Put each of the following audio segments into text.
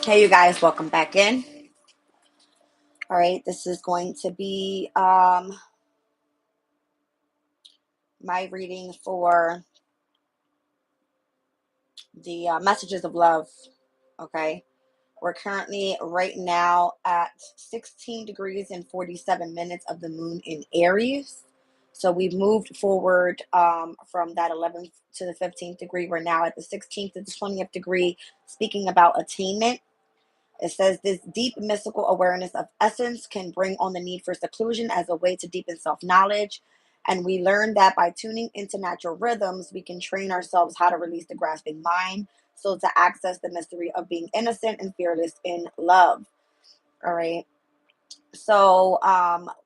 Hey, you guys, welcome back in. All right, this is going to be my reading for the messages of love. Okay, we're currently right now at 16 degrees and 47 minutes of the moon in Aries. So we've moved forward from that 11th to the 15th degree. We're now at the 16th to the 20th degree, speaking about attainment. It says this deep mystical awareness of essence can bring on the need for seclusion as a way to deepen self knowledge. And we learn that by tuning into natural rhythms, we can train ourselves how to release the grasping mind. So, to access the mystery of being innocent and fearless in love. All right. So,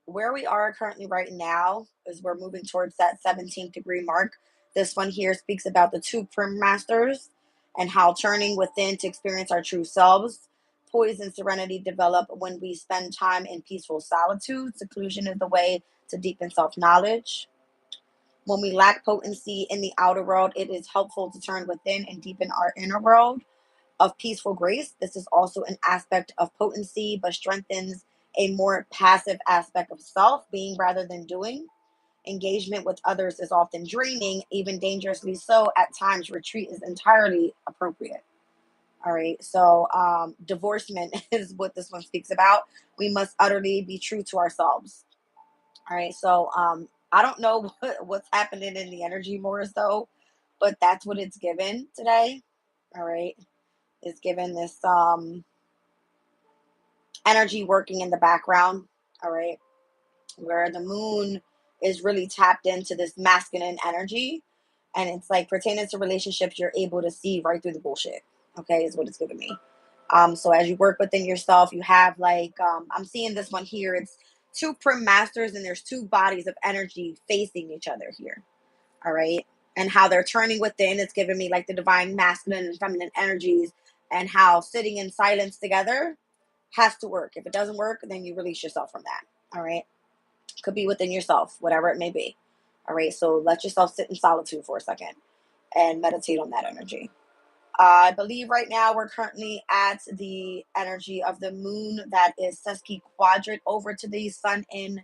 where we are currently right now is we're moving towards that 17th degree mark. This one here speaks about the two prim masters and how turning within to experience our true selves. Poise and serenity develop when we spend time in peaceful solitude. Seclusion is the way to deepen self knowledge. When we lack potency in the outer world, it is helpful to turn within and deepen our inner world of peaceful grace. This is also an aspect of potency, but strengthens a more passive aspect of self, being rather than doing. Engagement with others is often draining, even dangerously so. At times, retreat is entirely appropriate. All right, so divorcement is what this one speaks about. We must utterly be true to ourselves. All right, so I don't know what's happening in the energy more so, but that's what it's given today. All right, it's given this energy working in the background, all right, where the moon is really tapped into this masculine energy. And it's like pertaining to relationships, you're able to see right through the bullshit, okay, is what it's giving me. So as you work within yourself, you have like, I'm seeing this one here. It's two prim masters, and there's two bodies of energy facing each other here, all right, and how they're turning within. It's giving me like the divine masculine and feminine energies, and how sitting in silence together has to work. If it doesn't work, then you release yourself from that. All right. Could be within yourself, whatever it may be. All right. So let yourself sit in solitude for a second and meditate on that energy. I believe right now we're currently at the energy of the moon that is sesqui quadrant over to the sun in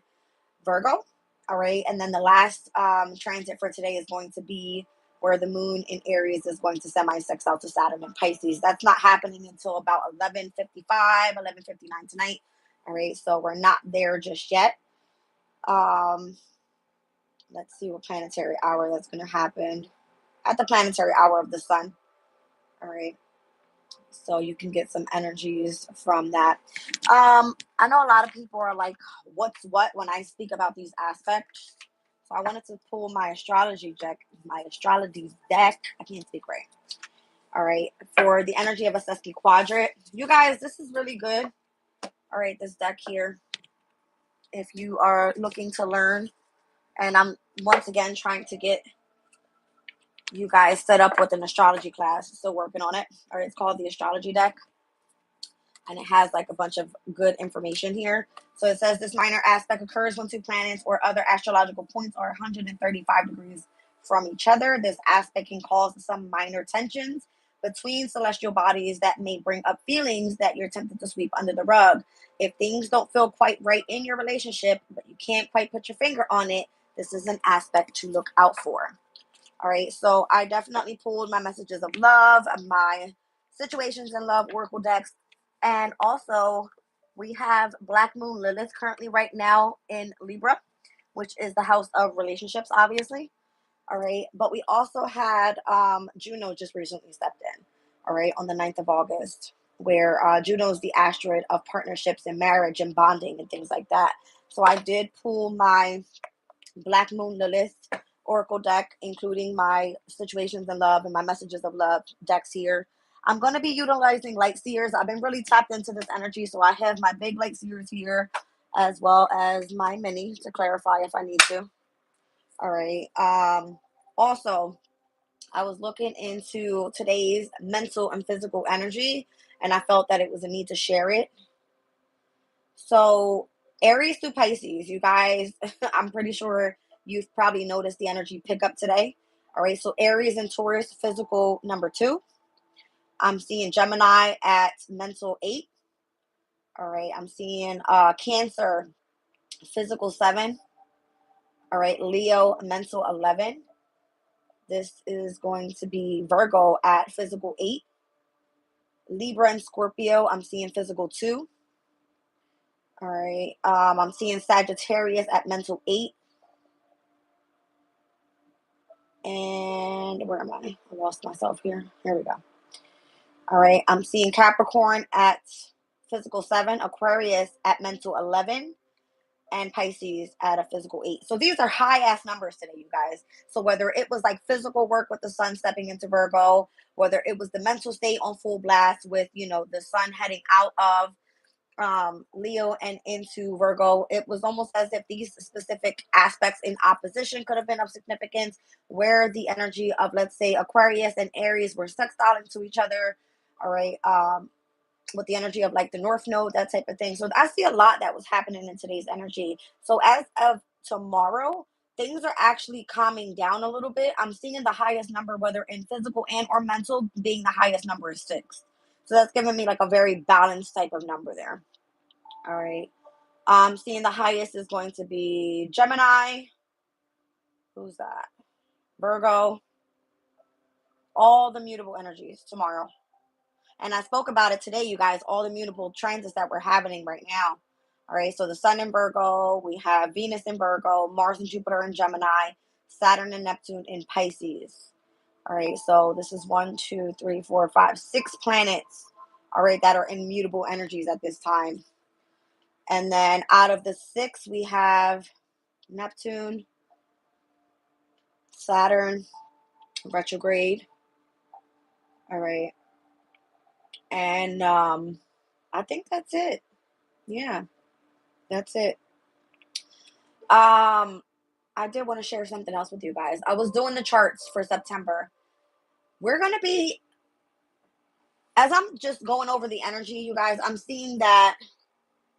Virgo. All right. And then the last transit for today is going to be where the moon in Aries is going to semi-sextile to Saturn in Pisces. That's not happening until about 11:55, 11:59 tonight. All right. So we're not there just yet. Um, let's see what planetary hour that's going to happen at the planetary hour of the sun. All right. So you can get some energies from that. I know a lot of people are like, what's what when I speak about these aspects. So I wanted to pull my astrology deck. I can't speak right. All right. For the energy of a Sesqui quadrant. You guys, this is really good. All right, this deck here. If you are looking to learn, and I'm once again trying to get you guys set up with an astrology class. Still working on it. All right, it's called the astrology deck, and it has like a bunch of good information here. So it says this minor aspect occurs when two planets or other astrological points are 135 degrees from each other. This aspect can cause some minor tensions between celestial bodies that may bring up feelings that you're tempted to sweep under the rug. If things don't feel quite right in your relationship, but you can't quite put your finger on it, this is an aspect to look out for. All right, so I definitely pulled my messages of love, my situations in love oracle decks, and also we have Black Moon Lilith currently right now in Libra, which is the house of relationships, obviously. All right, but we also had Juno just recently stepped in. All right, on the 9th of August, where Juno is the asteroid of partnerships and marriage and bonding and things like that. So I did pull my Black Moon Lilith Oracle deck, including my situations in love and my messages of love decks here. I'm going to be utilizing light seers. I've been really tapped into this energy, so I have my big light seers here as well as my mini to clarify if I need to. All right. Also, I was looking into today's mental and physical energy, and I felt that it was a need to share it. So, Aries through Pisces, you guys, I'm pretty sure you've probably noticed the energy pick up today. All right, so Aries and Taurus, physical number 2. I'm seeing Gemini at mental 8. All right. I'm seeing Cancer, physical 7. All right. Leo, mental 11. This is going to be Virgo at physical 8. Libra and Scorpio, I'm seeing physical 2. All right. I'm seeing Sagittarius at mental 8. And where am I? I lost myself here. Here we go. All right. I'm seeing Capricorn at physical 7, Aquarius at mental 11, and Pisces at a physical 8. So these are high ass numbers today, you guys. So whether it was like physical work with the sun stepping into Virgo, whether it was the mental state on full blast with, the sun heading out of Leo and into Virgo, it was almost as if these specific aspects in opposition could have been of significance, where the energy of, let's say, Aquarius and Aries were sextile to each other. All right. With the energy of like the North Node, that type of thing. So I see a lot that was happening in today's energy. So as of tomorrow, things are actually calming down a little bit. I'm seeing the highest number, whether in physical and or mental, being the highest number is 6. So that's giving me like a very balanced type of number there. All right. Seeing the highest is going to be Gemini. Who's that? Virgo. All the mutable energies tomorrow. And I spoke about it today, you guys, all the mutable transits that we're happening right now. All right. So the sun in Virgo, we have Venus in Virgo, Mars and Jupiter in Gemini, Saturn and Neptune in Pisces. All right. So this is 1, 2, 3, 4, 5, 6 planets. All right. That are in mutable energies at this time. And then out of the 6, we have Neptune, Saturn, retrograde. All right. And I think that's it. Yeah, that's it. I did want to share something else with you guys. I was doing the charts for September. We're going to be, as I'm just going over the energy, you guys, I'm seeing that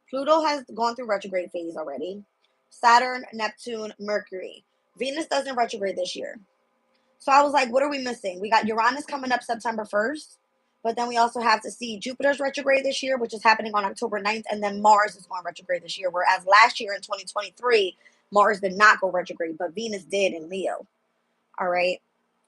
Pluto has gone through retrograde phase already. Saturn, Neptune, Mercury. Venus doesn't retrograde this year. So I was like, what are we missing? We got Uranus coming up September 1st. But then we also have to see Jupiter's retrograde this year, which is happening on October 9th. And then Mars is going retrograde this year. Whereas last year in 2023, Mars did not go retrograde, but Venus did in Leo. All right.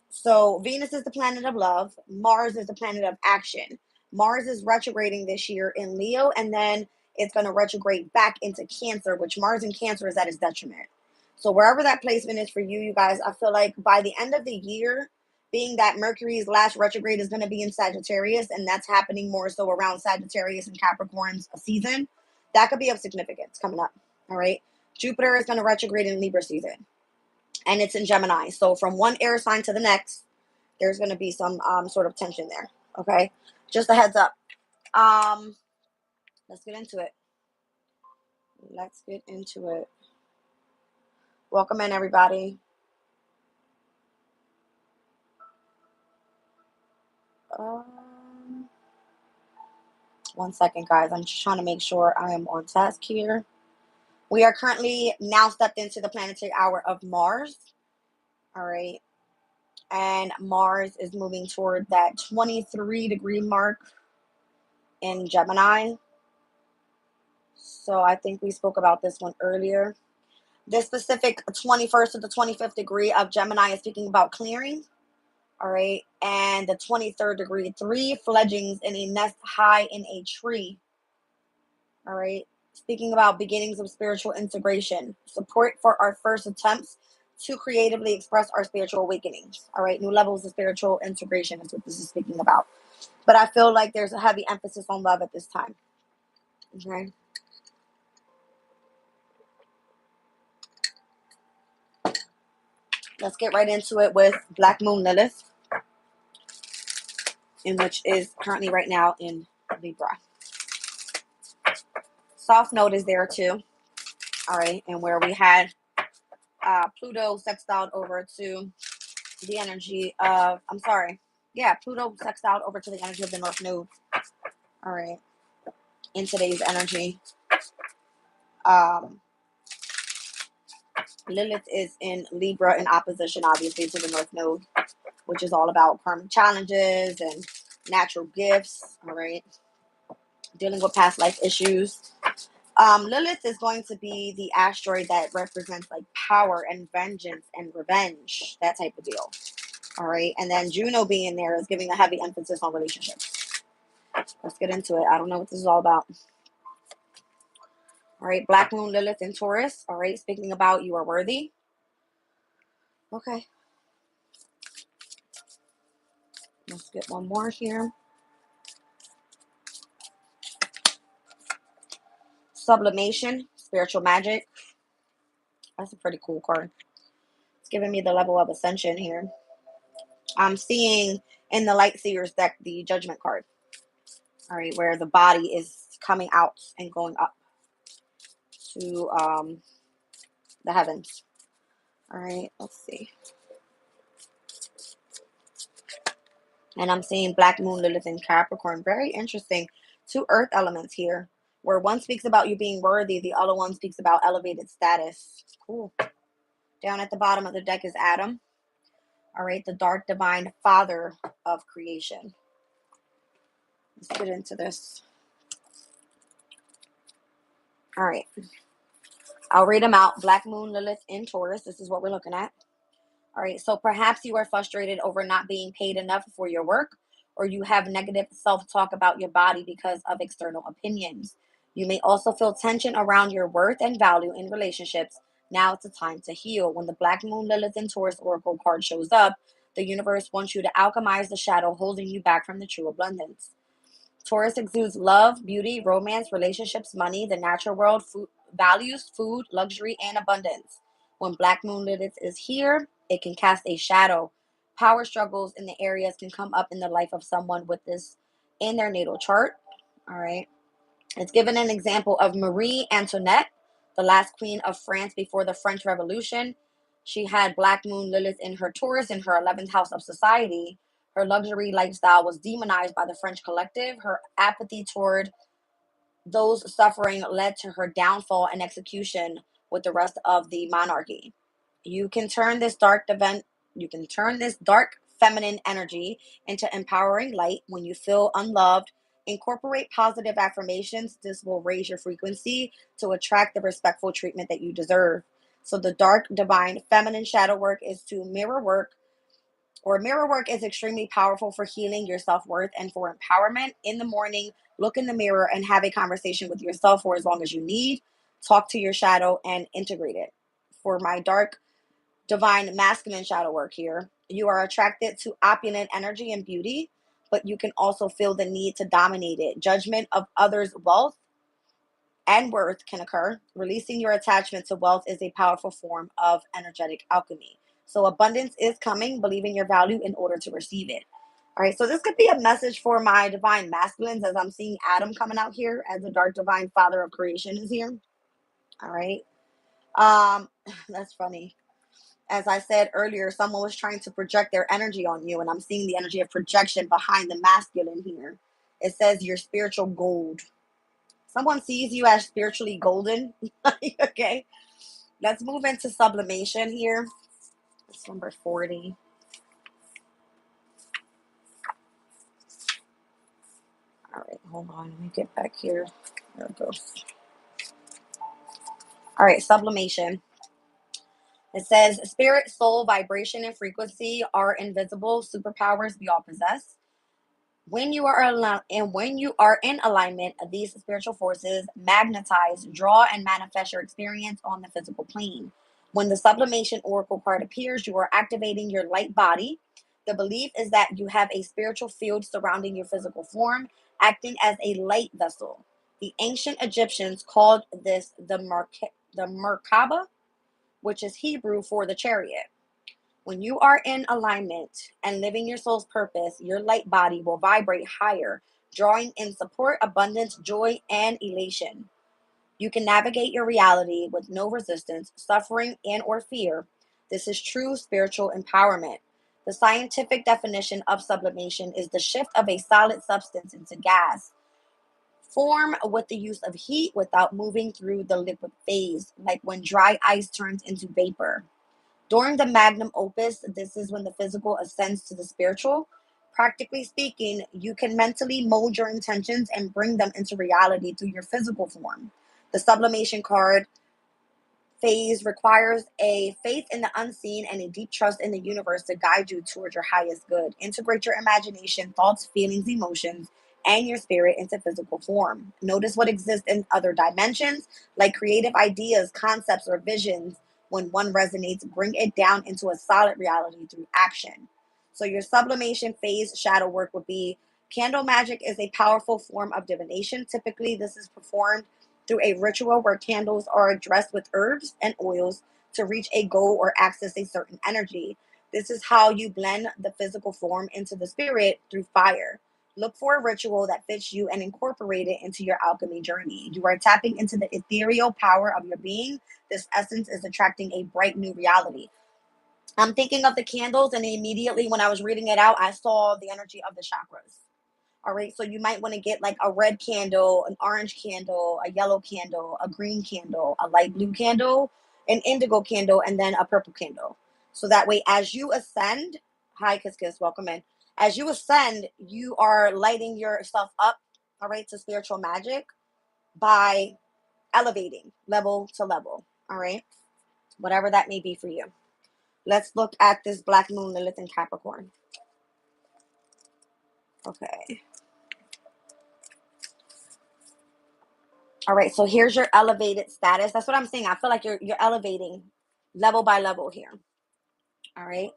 So Venus is the planet of love. Mars is the planet of action. Mars is retrograding this year in Leo. And then it's going to retrograde back into Cancer, which Mars in Cancer is at its detriment. So wherever that placement is for you, you guys, I feel like by the end of the year, being that Mercury's last retrograde is going to be in Sagittarius, and that's happening more so around Sagittarius and Capricorn's season, that could be of significance coming up. All right. Jupiter is going to retrograde in Libra season, and it's in Gemini. So from one air sign to the next, there's going to be some sort of tension there. Okay. Just a heads up. Let's get into it. Let's get into it. Welcome in, everybody. One second, guys. I'm just trying to make sure I am on task here. We are currently now stepped into the planetary hour of Mars. All right. And Mars is moving toward that 23-degree mark in Gemini. So I think we spoke about this one earlier. This specific 21st to the 25th degree of Gemini is speaking about clearing. All right. And the 23rd degree, 3 fledglings in a nest high in a tree. All right. Speaking about beginnings of spiritual integration, support for our first attempts to creatively express our spiritual awakenings. All right. New levels of spiritual integration is what this is speaking about. But I feel like there's a heavy emphasis on love at this time. Okay. Let's get right into it with Black Moon Lilith, in which is currently right now in Libra. Soft Node is there too. All right. And where we had Pluto sextiled over to the energy of, Pluto sextiled over to the energy of the North Node. All right. In today's energy. Lilith is in Libra in opposition, obviously, to the North Node, which is all about karmic challenges and natural gifts, all right? Dealing with past life issues. Lilith is going to be the asteroid that represents like power and vengeance and revenge, that type of deal. All right. And then Juno being there is giving a heavy emphasis on relationships. Let's get into it. I don't know what this is all about. All right. Black Moon, Lilith, and Taurus. All right. Speaking about you are worthy. Okay. Let's get one more here. Sublimation, spiritual magic. That's a pretty cool card. It's giving me the level of ascension here. I'm seeing in the Light Seers deck the Judgment card. All right, where the body is coming out and going up to the heavens. All right, let's see. And I'm seeing Black Moon, Lilith, and Capricorn. Very interesting. Two earth elements here, where one speaks about you being worthy, the other one speaks about elevated status. Cool. Down at the bottom of the deck is Adam. All right, the dark divine father of creation. Let's get into this. All right. I'll read them out. Black Moon, Lilith, and Taurus. This is what we're looking at. All right. So perhaps you are frustrated over not being paid enough for your work, or you have negative self-talk about your body because of external opinions. You may also feel tension around your worth and value in relationships. Now it's a time to heal. When the Black Moon, Lilith, and Taurus Oracle card shows up, the universe wants you to alchemize the shadow holding you back from the true abundance. Taurus exudes love, beauty, romance, relationships, money, the natural world, food, values, food, luxury, and abundance. When Black Moon Lilith is here, it can cast a shadow. Power struggles in the areas can come up in the life of someone with this in their natal chart. All right. It's given an example of Marie Antoinette, the last queen of France before the French Revolution. She had Black Moon Lilith in her Taurus in her 11th house of society. Her luxury lifestyle was demonized by the French collective. Her apathy toward those suffering led to her downfall and execution with the rest of the monarchy. You can turn this dark event, you can turn this dark feminine energy into empowering light when you feel unloved. Incorporate positive affirmations. This will raise your frequency to attract the respectful treatment that you deserve. So the dark divine feminine shadow work is to mirror work, or mirror work is extremely powerful for healing your self-worth and for empowerment. In the morning, look in the mirror and have a conversation with yourself for as long as you need. Talk to your shadow and integrate it. For my dark divine masculine shadow work here, you are attracted to opulent energy and beauty, but you can also feel the need to dominate it. Judgment of others' wealth and worth can occur. Releasing your attachment to wealth is a powerful form of energetic alchemy. So abundance is coming. Believe in your value in order to receive it. All right, so this could be a message for my divine masculines, as I'm seeing Adam coming out here as the dark divine father of creation is here. All right. That's funny. As I said earlier, someone was trying to project their energy on you, and I'm seeing the energy of projection behind the masculine here. It says you're spiritual gold. Someone sees you as spiritually golden. Okay. Let's move into sublimation here. It's number 40. All right, hold on. Let me get back here. There it goes. All right, sublimation. It says spirit, soul, vibration, and frequency are invisible superpowers we all possess. When you are in alignment, these spiritual forces magnetize, draw, and manifest your experience on the physical plane. When the sublimation oracle card appears, you are activating your light body. The belief is that you have a spiritual field surrounding your physical form, acting as a light vessel. The ancient Egyptians called this the Merkaba, which is Hebrew for the chariot. When you are in alignment and living your soul's purpose, your light body will vibrate higher, drawing in support, abundance, joy, and elation. You can navigate your reality with no resistance, suffering, and or fear. This is true spiritual empowerment. The scientific definition of sublimation is the shift of a solid substance into gas form with the use of heat without moving through the liquid phase, like when dry ice turns into vapor. During the magnum opus, this is when the physical ascends to the spiritual. Practically speaking, you can mentally mold your intentions and bring them into reality through your physical form. The sublimation card phase requires a faith in the unseen and a deep trust in the universe to guide you towards your highest good. Integrate your imagination, thoughts, feelings, emotions, and your spirit into physical form. Notice what exists in other dimensions, like creative ideas, concepts, or visions. When one resonates, bring it down into a solid reality through action. So, your sublimation phase shadow work would be candle magic is a powerful form of divination. Typically, this is performed through a ritual where candles are dressed with herbs and oils to reach a goal or access a certain energy. This is how you blend the physical form into the spirit through fire. Look for a ritual that fits you and incorporate it into your alchemy journey. You are tapping into the ethereal power of your being. This essence is attracting a bright new reality. I'm thinking of the candles, and immediately when I was reading it out, I saw the energy of the chakras. All right, so you might want to get like a red candle, an orange candle, a yellow candle, a green candle, a light blue candle, an indigo candle, and then a purple candle. So that way, as you ascend, hi, Kiss Kiss, welcome in. As you ascend, you are lighting yourself up, all right, to spiritual magic by elevating level to level, all right, whatever that may be for you. Let's look at this Black Moon Lilith in Capricorn. Okay. All right, so here's your elevated status. That's what I'm saying. I feel like you're elevating level by level here. All right.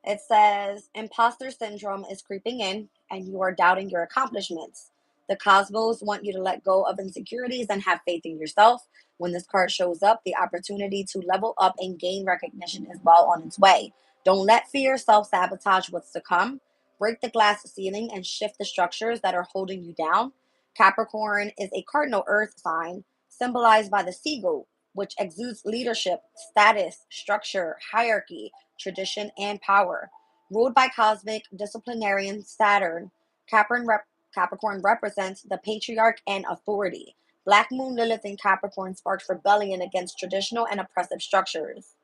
It says imposter syndrome is creeping in and you are doubting your accomplishments. The cosmos want you to let go of insecurities and have faith in yourself. When this card shows up, the opportunity to level up and gain recognition is well on its way. Don't let fear self sabotage what's to come. Break the glass ceiling and shift the structures that are holding you down. Capricorn is a cardinal earth sign symbolized by the sea goat, which exudes leadership, status, structure, hierarchy, tradition, and power. Ruled by cosmic disciplinarian Saturn, Capricorn represents the patriarch and authority. Black Moon Lilith in Capricorn sparks rebellion against traditional and oppressive structures.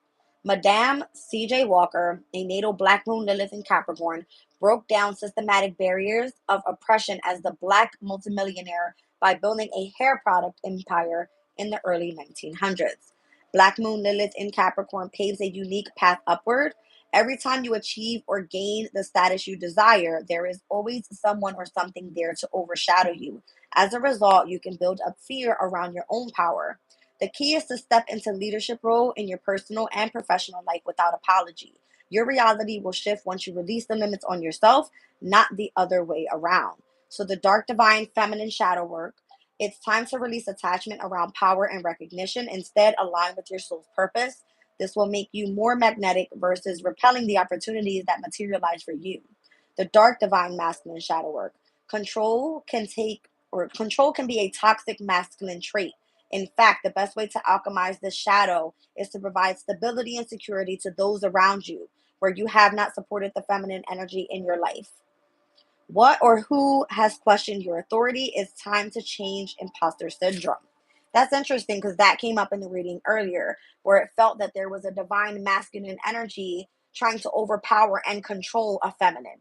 Madame C.J. Walker, a natal Black Moon Lilith in Capricorn, broke down systematic barriers of oppression as the Black multimillionaire by building a hair product empire in the early 1900s. Black Moon Lilith in Capricorn paves a unique path upward. Every time you achieve or gain the status you desire, there is always someone or something there to overshadow you. As a result, you can build up fear around your own power. The key is to step into leadership role in your personal and professional life without apology. Your reality will shift once you release the limits on yourself, not the other way around. So the dark divine feminine shadow work, it's time to release attachment around power and recognition. Instead, align with your soul's purpose. This will make you more magnetic versus repelling the opportunities that materialize for you. The dark divine masculine shadow work. Control can be a toxic masculine trait. In fact, the best way to alchemize this shadow is to provide stability and security to those around you where you have not supported the feminine energy in your life. What or who has questioned your authority? It's time to change imposter syndrome. That's interesting because that came up in the reading earlier, where it felt that there was a divine masculine energy trying to overpower and control a feminine.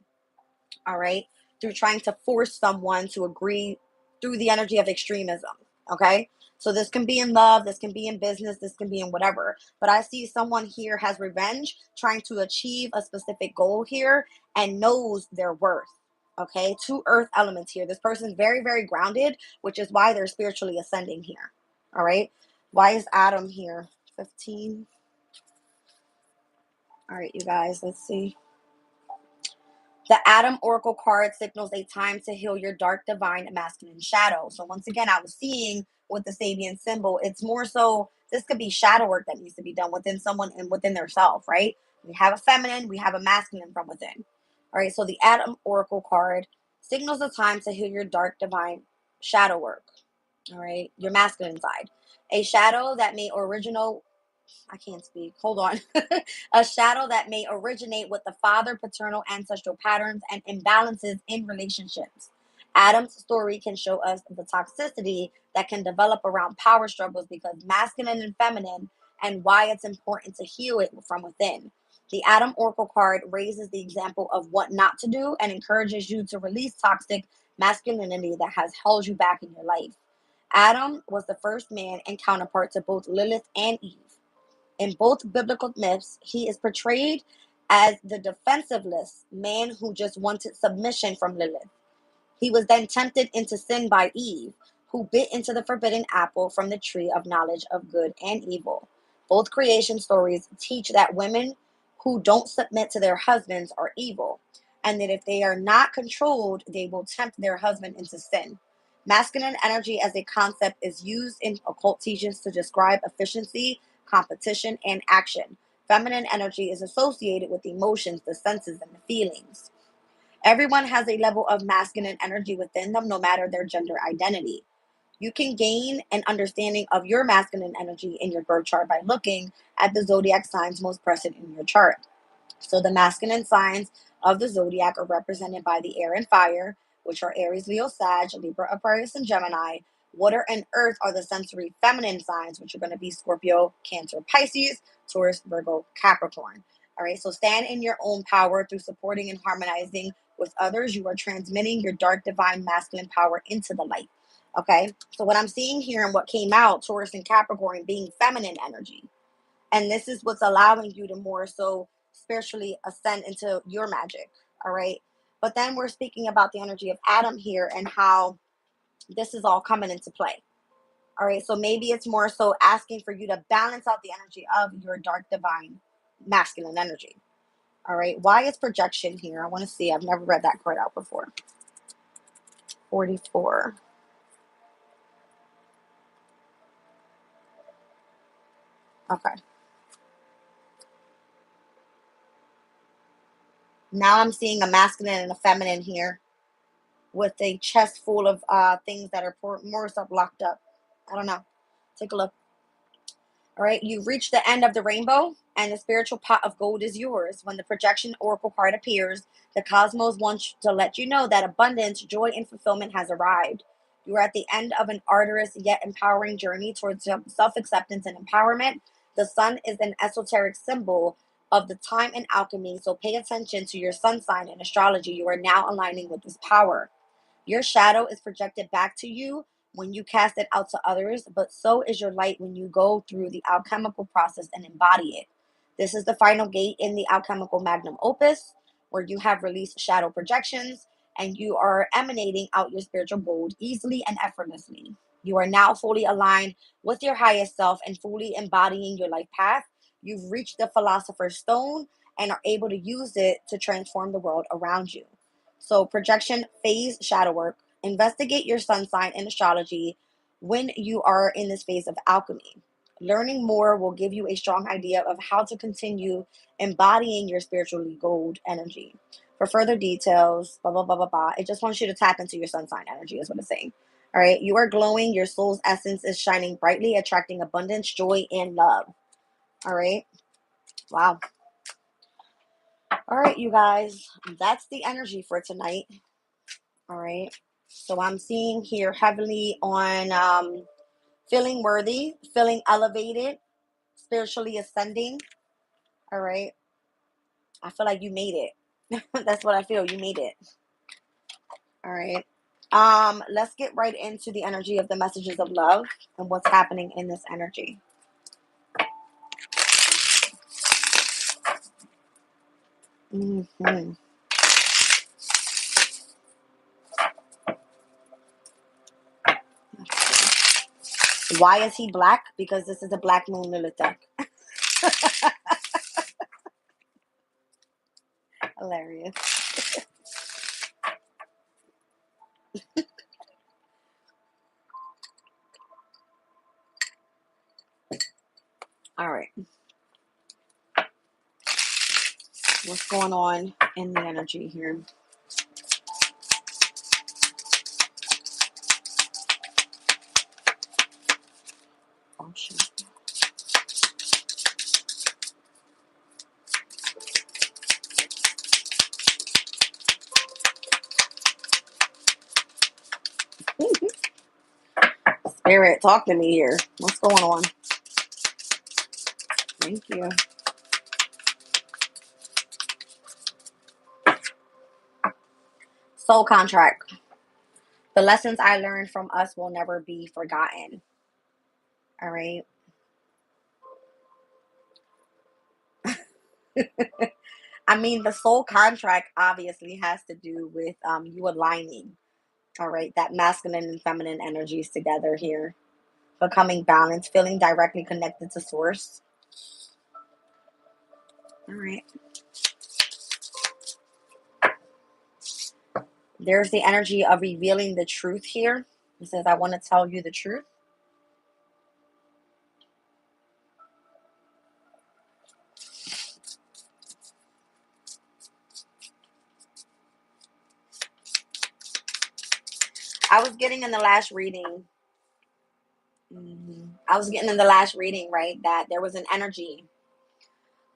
All right, through trying to force someone to agree through the energy of extremism. Okay, so this can be in love, this can be in business, this can be in whatever, but I see someone here has revenge, trying to achieve a specific goal here and knows their worth. Okay, two earth elements here. This person's very, very grounded, which is why they're spiritually ascending here. All right, why is Adam here? 15. All right, you guys, let's see. The Adam Oracle card signals a time to heal your dark, divine, masculine shadow. So once again, I was seeing with the Sabian symbol, it's more so this could be shadow work that needs to be done within someone and within their self, right? We have a feminine, we have a masculine from within. All right, so the Adam Oracle card signals a time to heal your dark, divine shadow work. All right, your masculine side. A shadow that may original I can't speak. Hold on. A shadow that may originate with the father paternal ancestral patterns and imbalances in relationships. Adam's story can show us the toxicity that can develop around power struggles because masculine and feminine and why it's important to heal it from within. The Adam Oracle card raises the example of what not to do and encourages you to release toxic masculinity that has held you back in your life. Adam was the first man and counterpart to both Lilith and Eve. In both biblical myths, he is portrayed as the defensiveless man who just wanted submission from Lilith. He was then tempted into sin by Eve, who bit into the forbidden apple from the tree of knowledge of good and evil. Both creation stories teach that women who don't submit to their husbands are evil, and that if they are not controlled, they will tempt their husband into sin. Masculine energy as a concept is used in occult teachings to describe efficiency, competition, and action. Feminine energy is associated with emotions, the senses, and the feelings. Everyone has a level of masculine energy within them, no matter their gender identity. You can gain an understanding of your masculine energy in your birth chart by looking at the zodiac signs most present in your chart. So the masculine signs of the zodiac are represented by the air and fire, which are Aries, Leo, Sag, Libra, Aquarius, and Gemini. Water and earth are the sensory feminine signs, which are going to be Scorpio, Cancer, Pisces, Taurus, Virgo, Capricorn. All right, so stand in your own power through supporting and harmonizing with others. You are transmitting your dark, divine, masculine power into the light. Okay, so what I'm seeing here and what came out, Taurus and Capricorn being feminine energy. And this is what's allowing you to more so spiritually ascend into your magic. All right. But then we're speaking about the energy of Adam here and how this is all coming into play. All right. So maybe it's more so asking for you to balance out the energy of your dark, divine, masculine energy. All right. Why is projection here? I want to see. I've never read that card out before. 44. Okay. Now I'm seeing a masculine and a feminine here with a chest full of things that are more so locked up. I don't know. Take a look. All right. You've reached the end of the rainbow, and the spiritual pot of gold is yours. When the projection oracle card appears, the cosmos wants to let you know that abundance, joy, and fulfillment has arrived. You are at the end of an arduous yet empowering journey towards self acceptance and empowerment. The sun is an esoteric symbol of the time and alchemy, so pay attention to your sun sign in astrology. You are now aligning with this power. Your shadow is projected back to you when you cast it out to others, but so is your light when you go through the alchemical process and embody it. This is the final gate in the alchemical magnum opus, where you have released shadow projections and you are emanating out your spiritual gold easily and effortlessly. You are now fully aligned with your highest self and fully embodying your life path. You've reached the philosopher's stone and are able to use it to transform the world around you. So, projection, phase, shadow work. Investigate your sun sign in astrology when you are in this phase of alchemy. Learning more will give you a strong idea of how to continue embodying your spiritually gold energy. For further details, blah, blah, blah, blah, blah. It just wants you to tap into your sun sign energy, is what it's saying. All right. You are glowing. Your soul's essence is shining brightly, attracting abundance, joy, and love. All right. Wow. All right, you guys. That's the energy for tonight. All right. So I'm seeing here heavily on feeling worthy, feeling elevated, spiritually ascending. All right. I feel like you made it. That's what I feel. You made it. All right. Let's get right into the energy of the messages of love and what's happening in this energy. Mm-hmm. Why is he black? Because this is a black moon Lilith deck. Hilarious. All right. What's going on in the energy here? Oh, shit. Spirit, talk to me here. What's going on? Thank you. Soul contract. The lessons I learned from us will never be forgotten. All right. I mean, the soul contract obviously has to do with you aligning, all right, that masculine and feminine energies together here, becoming balanced, feeling directly connected to source. All right. There's the energy of revealing the truth here. It says, I want to tell you the truth. I was getting in the last reading. I was getting in the last reading, right? That there was an energy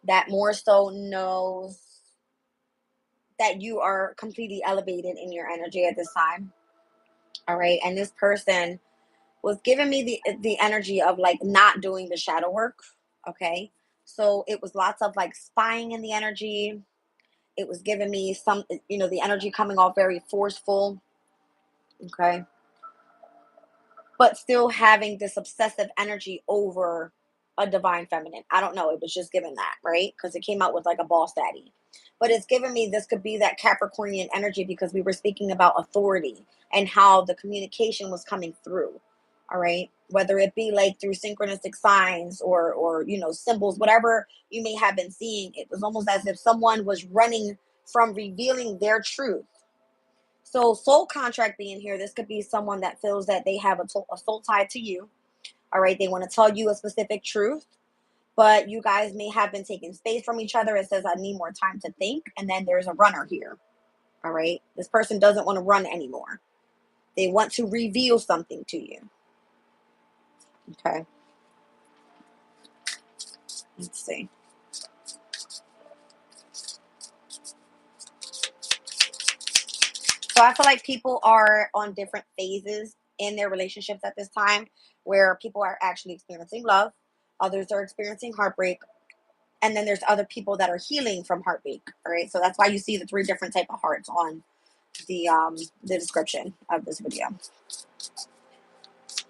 that more so knows that you are completely elevated in your energy at this time. All right. And this person was giving me the energy of like not doing the shadow work. Okay. So it was lots of like spying in the energy. It was giving me some, the energy coming off very forceful. Okay. But still having this obsessive energy over a divine feminine. I don't know. It was just given that, right? Because it came out with like a boss daddy. But it's given me this could be that Capricornian energy because we were speaking about authority and how the communication was coming through. All right. Whether it be like through synchronistic signs or symbols, whatever you may have been seeing, it was almost as if someone was running from revealing their truth. So, soul contract being here, this could be someone that feels that they have a soul tie to you. All right. They want to tell you a specific truth, but you guys may have been taking space from each other. It says, I need more time to think. And then there's a runner here. All right. This person doesn't want to run anymore. They want to reveal something to you. Okay. Let's see. So I feel like people are on different phases in their relationships at this time where people are actually experiencing love, others are experiencing heartbreak, and then there's other people that are healing from heartbreak. All right. So that's why you see the three different type of hearts on the description of this video.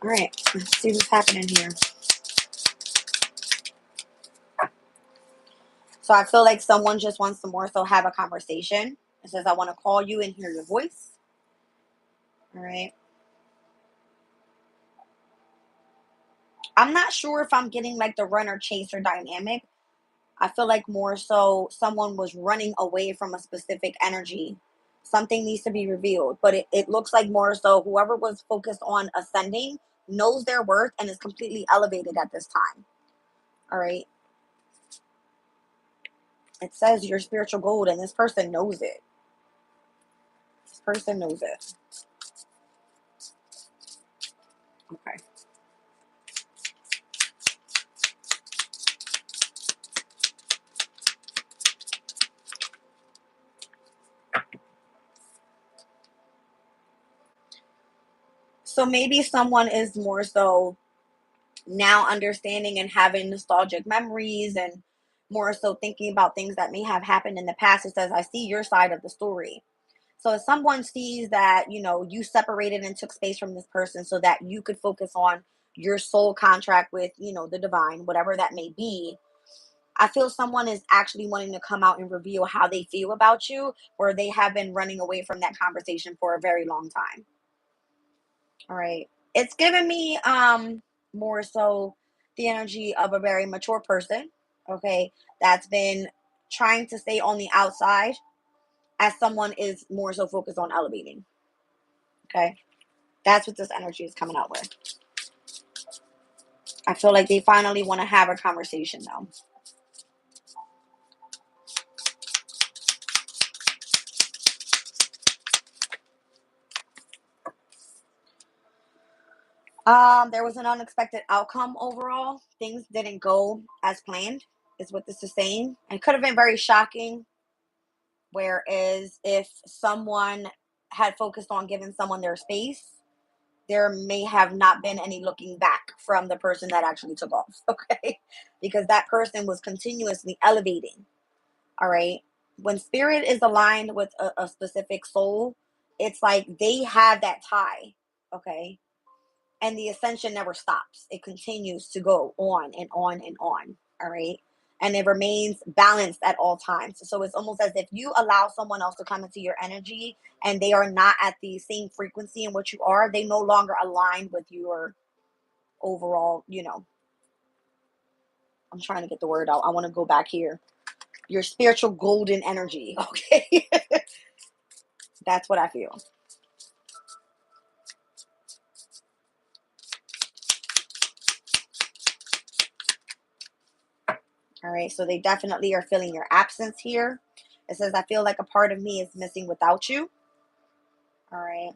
All right. Let's see what's happening here. So I feel like someone just wants to more so have a conversation. It says, I want to call you and hear your voice. All right. I'm not sure if I'm getting like the runner chaser dynamic. I feel like more so someone was running away from a specific energy. Something needs to be revealed. But it looks like more so whoever was focused on ascending knows their worth and is completely elevated at this time. All right. It says your spiritual gold, and this person knows it. This person knows it. Okay. So maybe someone is more so now understanding and having nostalgic memories and more so thinking about things that may have happened in the past. It says, I see your side of the story. So if someone sees that, you separated and took space from this person so that you could focus on your soul contract with, the divine, whatever that may be, I feel someone is actually wanting to come out and reveal how they feel about you, or they have been running away from that conversation for a very long time. All right. It's given me more so the energy of a very mature person, okay, that's been trying to stay on the outside as someone is more so focused on elevating. Okay. That's what this energy is coming out with. I feel like they finally want to have a conversation though. There was an unexpected outcome overall. Things didn't go as planned, is what this is saying. And it could have been very shocking. Whereas if someone had focused on giving someone their space, there may have not been any looking back from the person that actually took off. Okay. Because that person was continuously elevating. All right. When spirit is aligned with a specific soul, it's like they have that tie, okay? And the ascension never stops. It continues to go on and on and on. All right. And it remains balanced at all times. So it's almost as if you allow someone else to come into your energy and they are not at the same frequency in which you are, they no longer align with your overall, I'm trying to get the word out. I want to go back here. Your spiritual golden energy. Okay. That's what I feel. All right. So they definitely are feeling your absence here. It says, I feel like a part of me is missing without you. All right.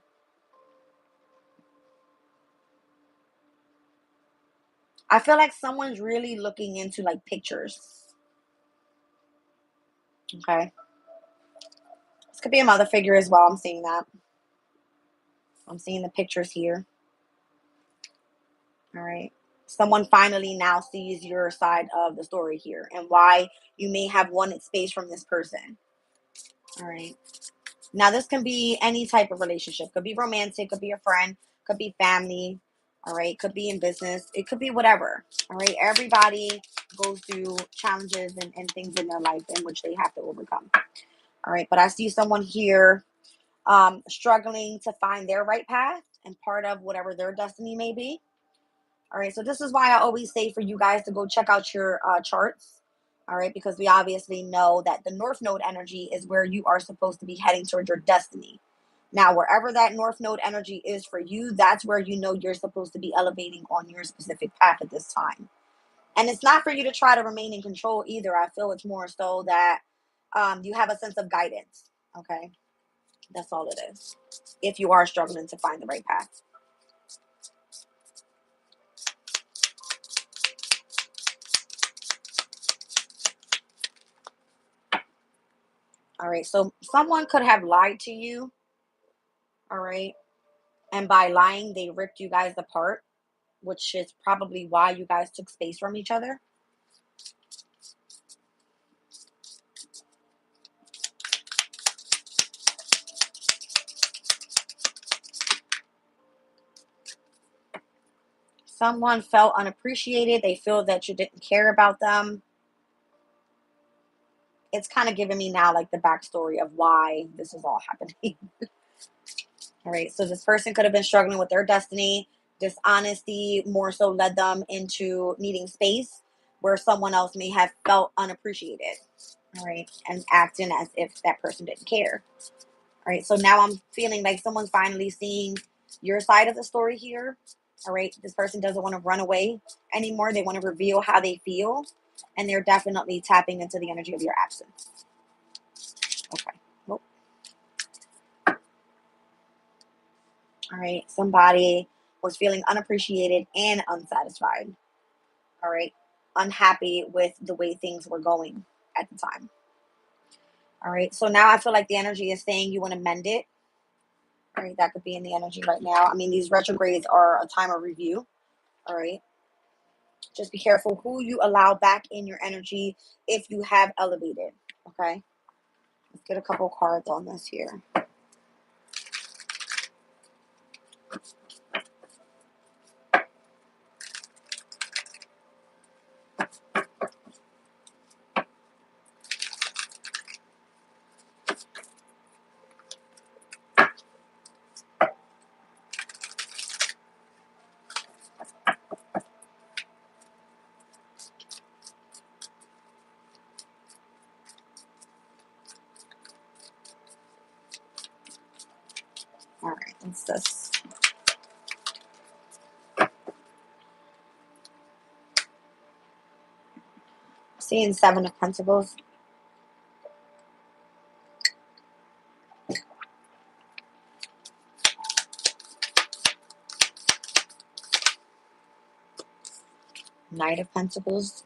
I feel like someone's really looking into like pictures. Okay. This could be a mother figure as well. I'm seeing that. I'm seeing the pictures here. All right. Someone finally now sees your side of the story here and why you may have wanted space from this person. All right. Now, this can be any type of relationship. Could be romantic, could be a friend, could be family. All right. Could be in business. It could be whatever. All right. Everybody goes through challenges and things in their life in which they have to overcome. All right. But I see someone here struggling to find their right path and part of whatever their destiny may be. All right, so this is why I always say for you guys to go check out your charts. All right, because we obviously know that the North Node energy is where you are supposed to be heading towards your destiny. Now, wherever that North Node energy is for you, that's where you know you're supposed to be elevating on your specific path at this time. And it's not for you to try to remain in control either. I feel it's more so that you have a sense of guidance. Okay, that's all it is. If you are struggling to find the right path. All right. So someone could have lied to you. All right. And by lying, they ripped you guys apart, which is probably why you guys took space from each other. Someone felt unappreciated. They feel that you didn't care about them. It's kind of giving me now like the backstory of why this is all happening. All right. So this person could have been struggling with their destiny. Dishonesty more so led them into needing space where someone else may have felt unappreciated. All right. And acting as if that person didn't care. All right. So now I'm feeling like someone's finally seeing your side of the story here. All right. This person doesn't want to run away anymore. They want to reveal how they feel. And they're definitely tapping into the energy of your absence. Okay. Well, all right. Somebody was feeling unappreciated and unsatisfied. All right. Unhappy with the way things were going at the time. All right. So now I feel like the energy is saying you want to mend it. All right. That could be in the energy right now. I mean, these retrogrades are a time of review. All right. Just be careful who you allow back in your energy if you have elevated. Okay. Let's get a couple cards on this here. All right. What's this? Seeing Seven of Pentacles. Knight of Pentacles.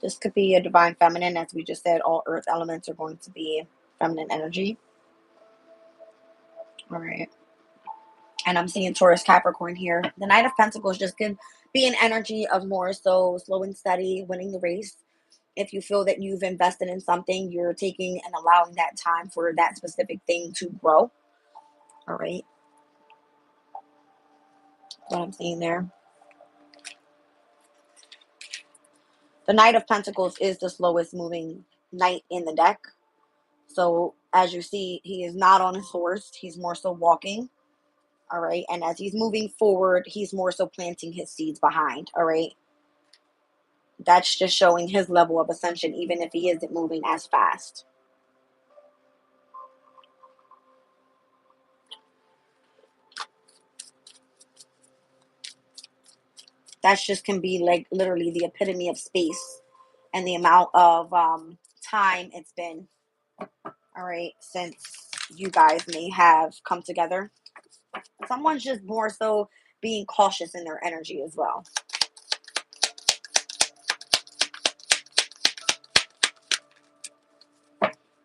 This could be a divine feminine. As we just said, all earth elements are going to be feminine energy. All right. And I'm seeing Taurus Capricorn here. The Knight of Pentacles just can be an energy of more so slow and steady, winning the race. If you feel that you've invested in something, you're taking and allowing that time for that specific thing to grow. All right. What I'm seeing there. The Knight of Pentacles is the slowest moving knight in the deck. So as you see, he is not on his horse. He's more so walking. All right. And as he's moving forward, he's more so planting his seeds behind. All right. That's just showing his level of ascension, even if he isn't moving as fast. That just can be like literally the epitome of space and the amount of time it's been, all right, since you guys may have come together. Someone's just more so being cautious in their energy as well.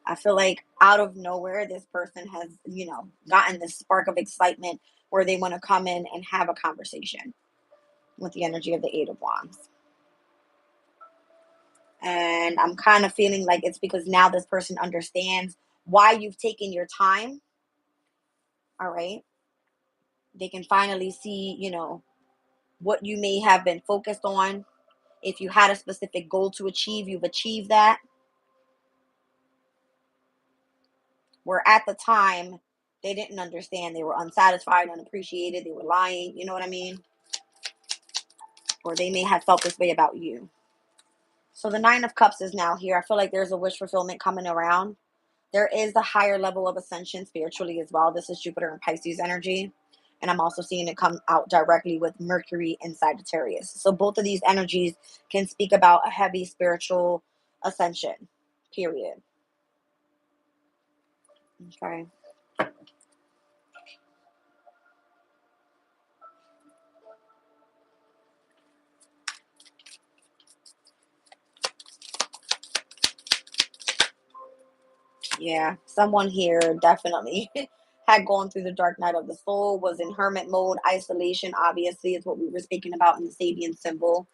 I feel like out of nowhere, this person has, gotten this spark of excitement where they want to come in and have a conversation with the energy of the Eight of Wands. And I'm kind of feeling like it's because now this person understands why you've taken your time. All right. They can finally see, what you may have been focused on. If you had a specific goal to achieve, you've achieved that. Where at the time, they didn't understand. They were unsatisfied, unappreciated. They were lying. You know what I mean? Or they may have felt this way about you. So the Nine of Cups is now here. I feel like there's a wish fulfillment coming around. There is a higher level of ascension spiritually as well. This is Jupiter and Pisces energy. And I'm also seeing it come out directly with Mercury and Sagittarius. So both of these energies can speak about a heavy spiritual ascension, period. Okay. Yeah, someone here definitely had gone through the dark night of the soul, was in hermit mode. Isolation, obviously, is what we were speaking about in the Sabian symbol.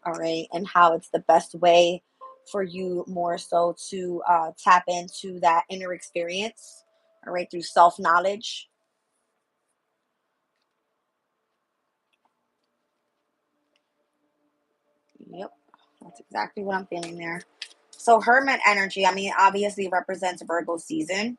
All right. And how it's the best way for you more so to tap into that inner experience. All right. Through self knowledge. Yep. That's exactly what I'm feeling there. So, hermit energy, I mean, obviously represents Virgo season.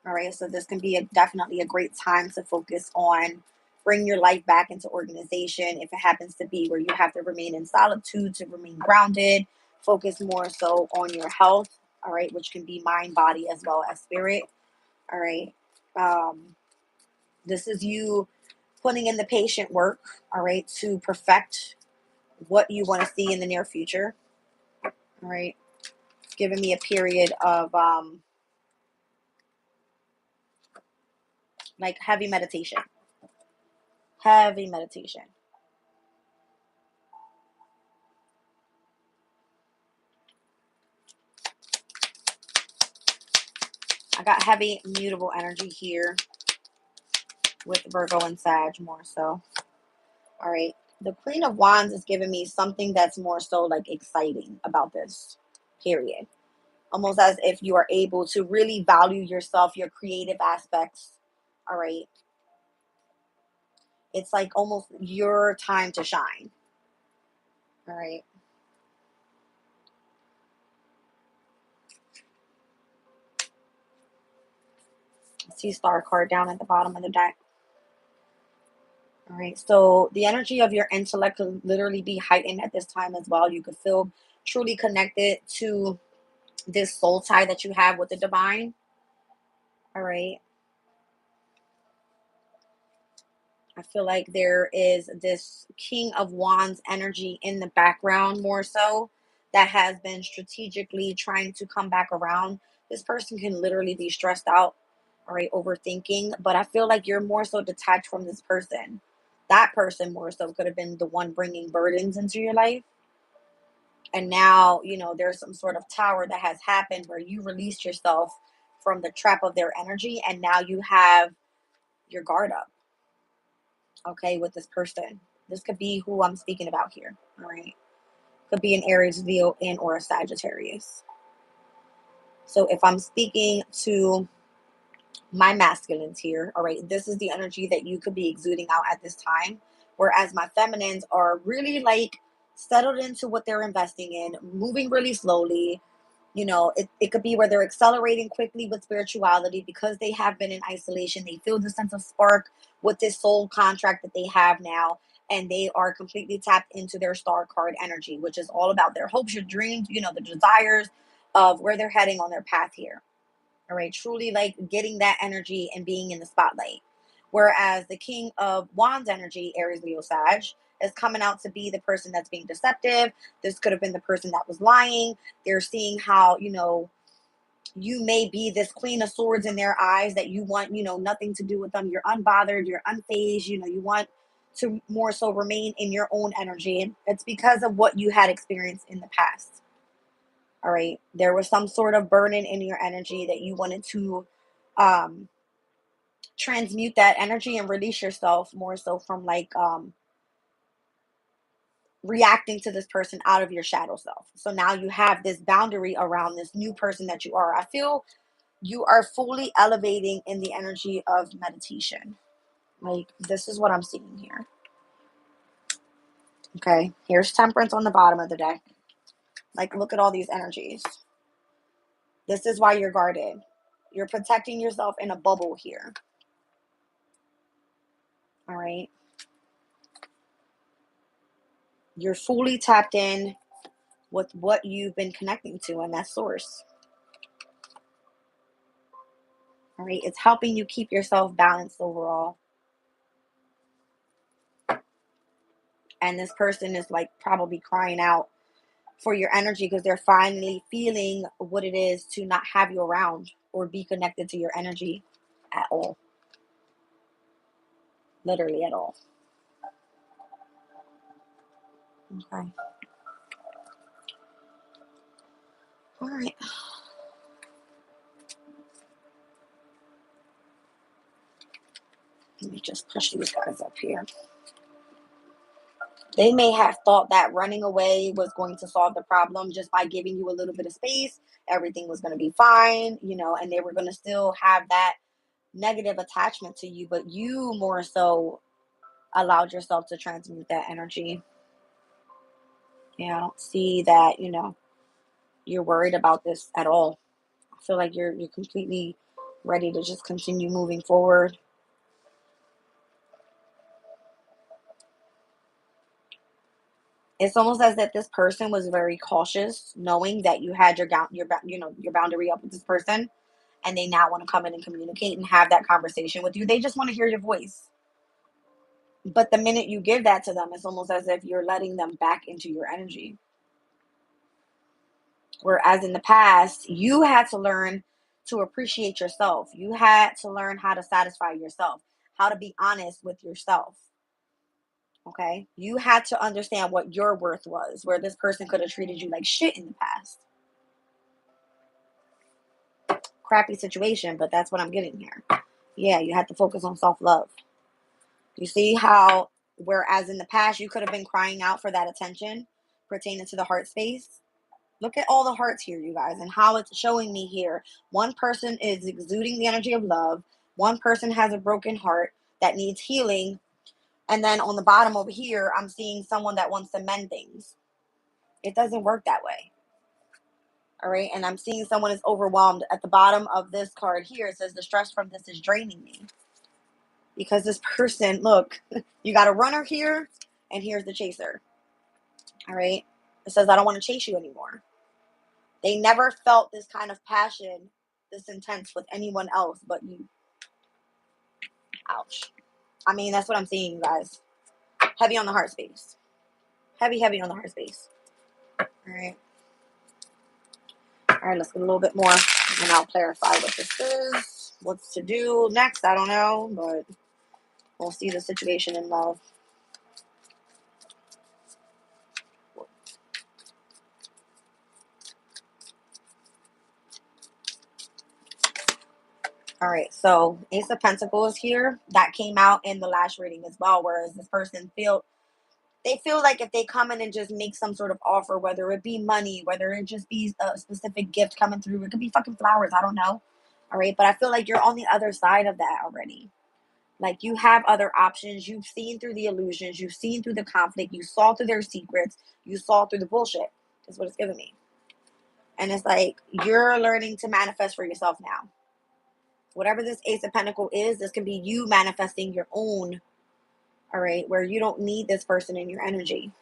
All right, so this can be definitely a great time to focus on bring your life back into organization. If it happens to be where you have to remain in solitude to remain grounded, focus more so on your health. All right, which can be mind, body, as well as spirit. All right, this is you putting in the patient work. All right, to perfect what you want to see in the near future. All right, it's giving me a period of like heavy meditation. Heavy meditation. I got heavy mutable energy here with Virgo and Sag more so. All right. The Queen of Wands is giving me something that's more so like exciting about this period. Almost as if you are able to really value yourself, your creative aspects. All right. It's like almost your time to shine. All right. See Star card down at the bottom of the deck. All right. So the energy of your intellect could literally be heightened at this time as well. You could feel truly connected to this soul tie that you have with the divine. All right. I feel like there is this King of Wands energy in the background more so that has been strategically trying to come back around. This person can literally be stressed out, all right, overthinking, but I feel like you're more so detached from this person. That person more so could have been the one bringing burdens into your life. And now, there's some sort of tower that has happened where you released yourself from the trap of their energy and now you have your guard up, okay, with this person. This could be who I'm speaking about here. All right. Could be an Aries, Leo, and or a Sagittarius. So if I'm speaking to my masculines here, all right, this is the energy that you could be exuding out at this time. Whereas my feminines are really like settled into what they're investing in, moving really slowly. You know, it could be where they're accelerating quickly with spirituality because they have been in isolation. They feel the sense of spark with this soul contract that they have now. And they are completely tapped into their star card energy, which is all about their hopes, your dreams, you know, the desires of where they're heading on their path here. All right, truly like getting that energy and being in the spotlight. Whereas the King of Wands energy, Aries, Leo, Sag, is coming out to be the person that's being deceptive. This could have been the person that was lying. They're seeing how, you know, you may be this Queen of Swords in their eyes, that you want, you know, nothing to do with them. You're unbothered, you're unfazed, you know, you want to more so remain in your own energy. And it's because of what you had experienced in the past. All right. There was some sort of burden in your energy that you wanted to um, transmute that energy and release yourself more so from like reacting to this person out of your shadow self. So now you have this boundary around this new person that you are. I feel you are fully elevating in the energy of meditation. Like, this is what I'm seeing here. Okay. Here's Temperance on the bottom of the deck. Like, look at all these energies. This is why you're guarded. You're protecting yourself in a bubble here. All right. You're fully tapped in with what you've been connecting to and that source. All right. It's helping you keep yourself balanced overall. And this person is like probably crying out for your energy because they're finally feeling what it is to not have you around or be connected to your energy at all. Literally at all. Okay. All right. Let me just push these guys up here. They may have thought that running away was going to solve the problem just by giving you a little bit of space. Everything was going to be fine, you know, and they were going to still have that negative attachment to you, but you more so allowed yourself to transmute that energy. Yeah, I don't see that, you know, you're worried about this at all. I feel like you're completely ready to just continue moving forward. It's almost as if this person was very cautious, knowing that you had your boundary up with this person, and they now want to come in and communicate and have that conversation with you. They just want to hear your voice. But the minute you give that to them, it's almost as if you're letting them back into your energy. Whereas in the past, you had to learn to appreciate yourself. You had to learn how to satisfy yourself, how to be honest with yourself. Okay. You had to understand what your worth was, where this person could have treated you like shit in the past. Crappy situation, but that's what I'm getting here. Yeah, you had to focus on self love. You see how, whereas in the past, you could have been crying out for that attention pertaining to the heart space. Look at all the hearts here, you guys, and how it's showing me here. One person is exuding the energy of love. One person has a broken heart that needs healing. And then on the bottom over here, I'm seeing someone that wants to mend things. It doesn't work that way. All right. And I'm seeing someone is overwhelmed. At the bottom of this card here, it says the stress from this is draining me. Because this person, look, you got a runner here, and here's the chaser. All right. It says, I don't want to chase you anymore. They never felt this kind of passion, this intense with anyone else but you. Ouch. I mean, that's what I'm seeing, you guys. Heavy on the heart space. Heavy, heavy on the heart space. All right. All right, let's get a little bit more, and I'll clarify what this is. What's to do next, I don't know, but we'll see the situation in love. All right, so Ace of Pentacles here. That came out in the last reading as well, whereas this person felt They feel like if they come in and just make some sort of offer, whether it be money, whether it just be a specific gift coming through, it could be fucking flowers. I don't know. All right. But I feel like you're on the other side of that already. Like you have other options. You've seen through the illusions. You've seen through the conflict. You saw through their secrets. You saw through the bullshit. That's what it's giving me. And it's like you're learning to manifest for yourself now. Whatever this Ace of Pentacles is, this can be you manifesting your own. All right. Where you don't need this person in your energy.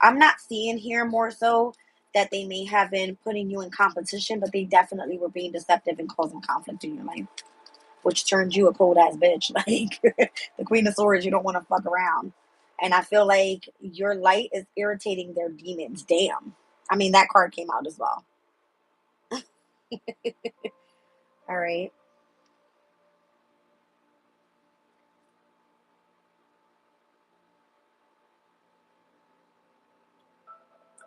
I'm not seeing here more so that they may have been putting you in competition, but they definitely were being deceptive and causing conflict in your life, which turned you a cold ass bitch. Like the Queen of Swords, you don't want to fuck around. And I feel like your light is irritating their demons. Damn. I mean, that card came out as well. All right.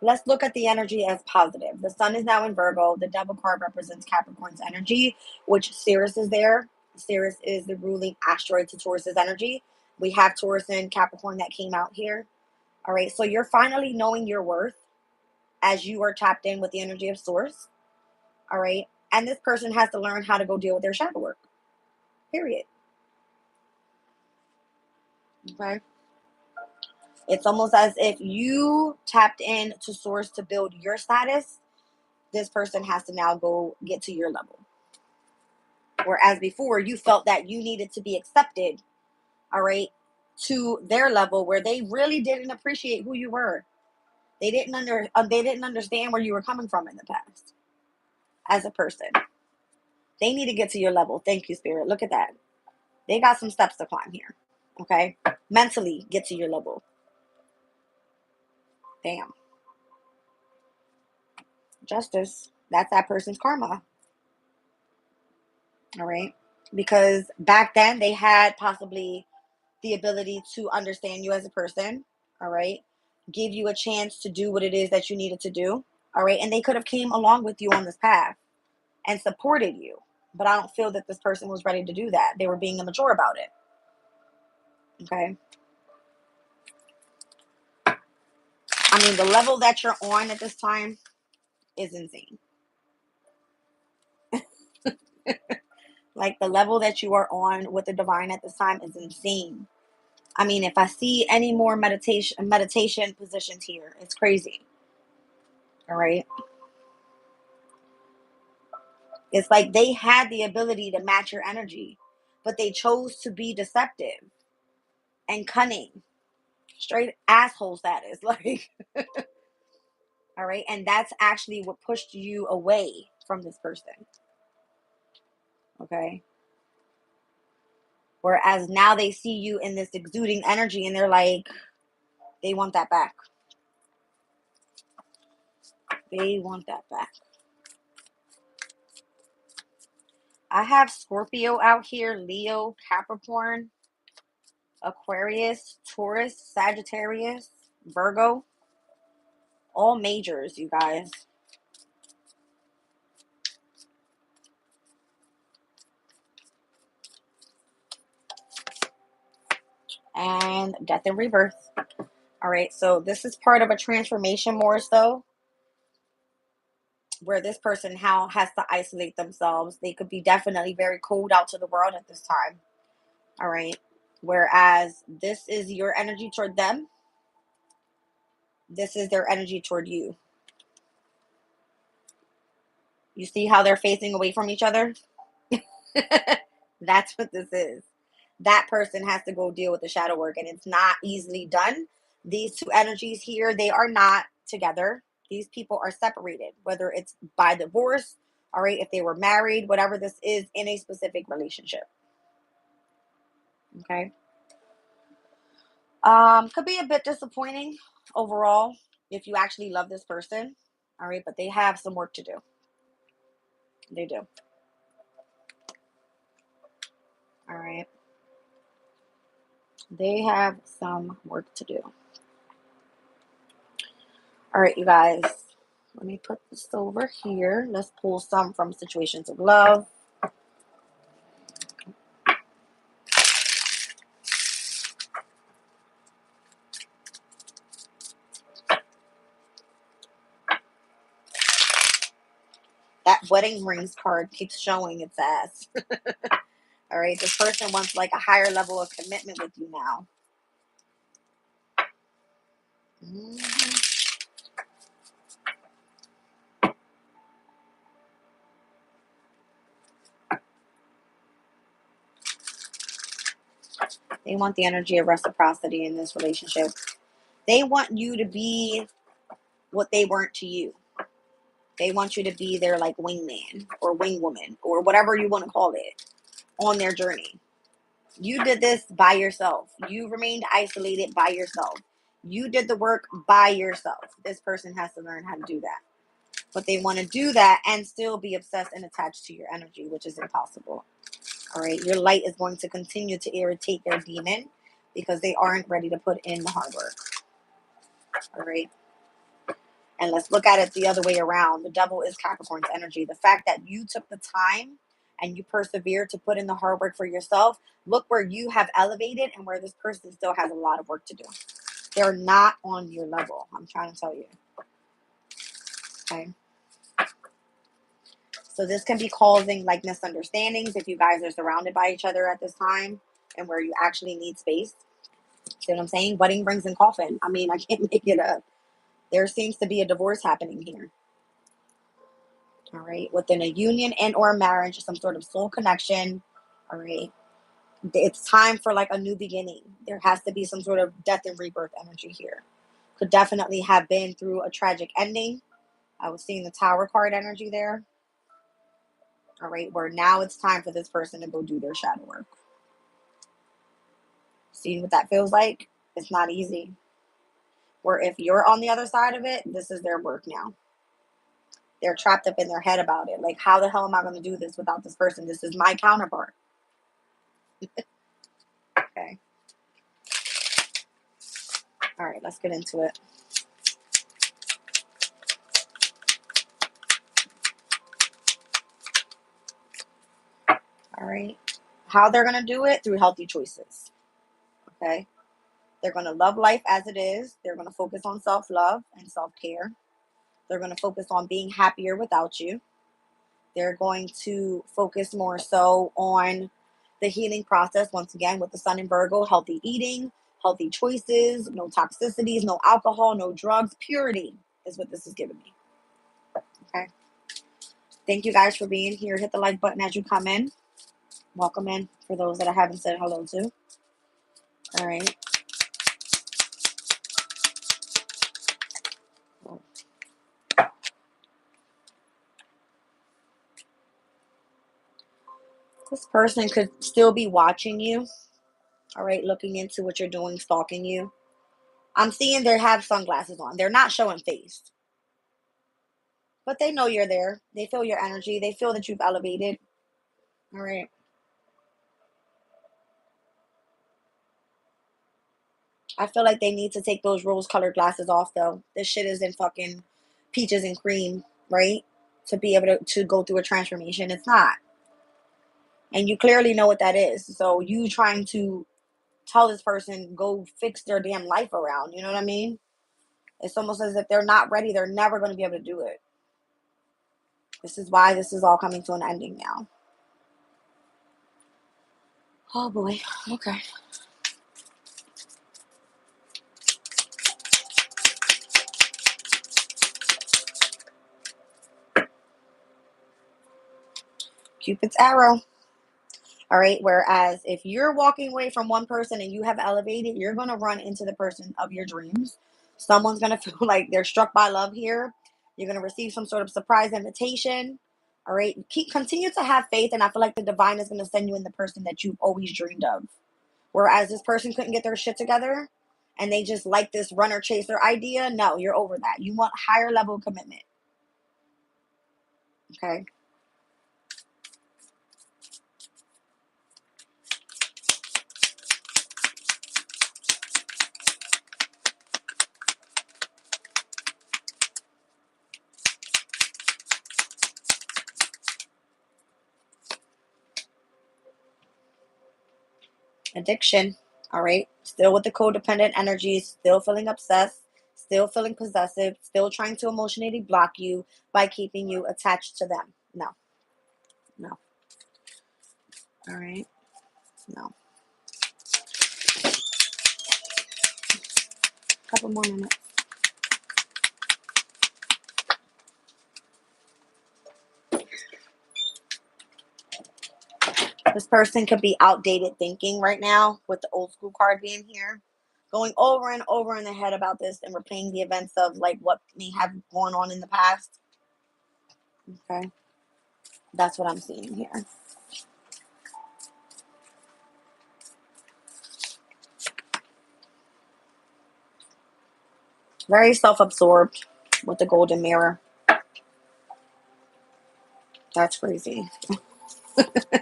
Let's look at the energy as positive. The sun is now in Virgo. The devil card represents Capricorn's energy, which Sirius is there. Sirius is the ruling asteroid to Taurus's energy. We have Taurus and Capricorn that came out here. All right. So you're finally knowing your worth as you are tapped in with the energy of Source. All right. And this person has to learn how to go deal with their shadow work. Period. Okay. It's almost as if you tapped in to Source to build your status. This person has to now go get to your level. Whereas before you felt that you needed to be accepted, all right, to their level where they really didn't appreciate who you were. They didn't understand where you were coming from in the past as a person. They need to get to your level. Thank you, Spirit. Look at that. They got some steps to climb here. Okay? Mentally get to your level. Damn. Justice. That's that person's karma. All right? Because back then they had possibly the ability to understand you as a person, all right, give you a chance to do what it is that you needed to do, all right, and they could have came along with you on this path and supported you, but I don't feel that this person was ready to do that. They were being immature about it. Okay. I mean, the level that you're on at this time is insane. Like the level that you are on with the divine at this time is insane. I mean, if I see any more meditation positions here, it's crazy. All right. It's like they had the ability to match your energy, but they chose to be deceptive and cunning. Straight asshole status. Like, all right. And that's actually what pushed you away from this person. Okay. Whereas now they see you in this exuding energy and they're like, they want that back. They want that back. I have Scorpio out here, Leo, Capricorn, Aquarius, Taurus, Sagittarius, Virgo. All majors, you guys. And death and rebirth. All right, so this is part of a transformation more so, where this person now has to isolate themselves. They could be definitely very cold out to the world at this time. All right, whereas this is your energy toward them. This is their energy toward you. You see how they're facing away from each other? That's what this is. That person has to go deal with the shadow work, and it's not easily done. These two energies here, they are not together. These people are separated, whether it's by divorce, all right, if they were married, whatever this is in a specific relationship. Okay. Could be a bit disappointing overall if you actually love this person. All right, but they have some work to do. They do. All right. They have some work to do. All right, you guys. Let me put this over here. Let's pull some from Situations of Love. That wedding rings card keeps showing its ass. All right, this person wants like a higher level of commitment with you now. They want the energy of reciprocity in this relationship. They want you to be what they weren't to you. They want you to be their like wingman or wingwoman or whatever you want to call it on their journey. You did this by yourself. You remained isolated by yourself. You did the work by yourself. This person has to learn how to do that. But they want to do that and still be obsessed and attached to your energy, which is impossible. All right. Your light is going to continue to irritate their demon because they aren't ready to put in the hard work. All right. And let's look at it the other way around. The devil is Capricorn's energy. The fact that you took the time and you persevered to put in the hard work for yourself, look where you have elevated and where this person still has a lot of work to do. They're not on your level. I'm trying to tell you. Okay. So this can be causing like misunderstandings if you guys are surrounded by each other at this time and where you actually need space. See what I'm saying? Wedding rings and coffin. I mean, I can't make it up. There seems to be a divorce happening here. All right. Within a union and or marriage, some sort of soul connection. All right. It's time for like a new beginning. There has to be some sort of death and rebirth energy here. Could definitely have been through a tragic ending. I was seeing the Tower card energy there. All right. Where now it's time for this person to go do their shadow work. See what that feels like? It's not easy. Where if you're on the other side of it, this is their work now. They're trapped up in their head about it. Like, how the hell am I going to do this without this person? This is my counterpart. Okay. All right, let's get into it. All right. How they're going to do it? Through healthy choices. Okay. They're going to love life as it is. They're going to focus on self-love and self-care. They're going to focus on being happier without you. They're going to focus more so on the healing process, once again, with the sun in Virgo, healthy eating, healthy choices, no toxicities, no alcohol, no drugs. Purity is what this is giving me. Okay. Thank you guys for being here. Hit the like button as you come in. Welcome in for those that I haven't said hello to. All right. This person could still be watching you. All right. Looking into what you're doing, stalking you. I'm seeing they have sunglasses on. They're not showing face. But they know you're there. They feel your energy. They feel that you've elevated. All right. I feel like they need to take those rose-colored glasses off, though. This shit is in fucking peaches and cream, right? To be able to go through a transformation. It's not. And you clearly know what that is. So you trying to tell this person, go fix their damn life around. You know what I mean? It's almost as if they're not ready. They're never going to be able to do it. This is why this is all coming to an ending now. Oh, boy. Okay. Cupid's arrow. All right. Whereas if you're walking away from one person and you have elevated, you're going to run into the person of your dreams. Someone's going to feel like they're struck by love here. You're going to receive some sort of surprise invitation. All right. Continue to have faith. And I feel like the divine is going to send you in the person that you've always dreamed of. Whereas this person couldn't get their shit together and they just like this runner chaser idea. No, you're over that. You want higher level commitment. Okay. Addiction. All right. Still with the codependent energies, still feeling obsessed, still feeling possessive, still trying to emotionally block you by keeping you attached to them. No, no. All right. No. Couple more minutes. This person could be outdated thinking right now with the old school card being here. Going over and over in their head about this and replaying the events of like what may have gone on in the past. Okay. That's what I'm seeing here. Very self-absorbed with the golden mirror. That's crazy.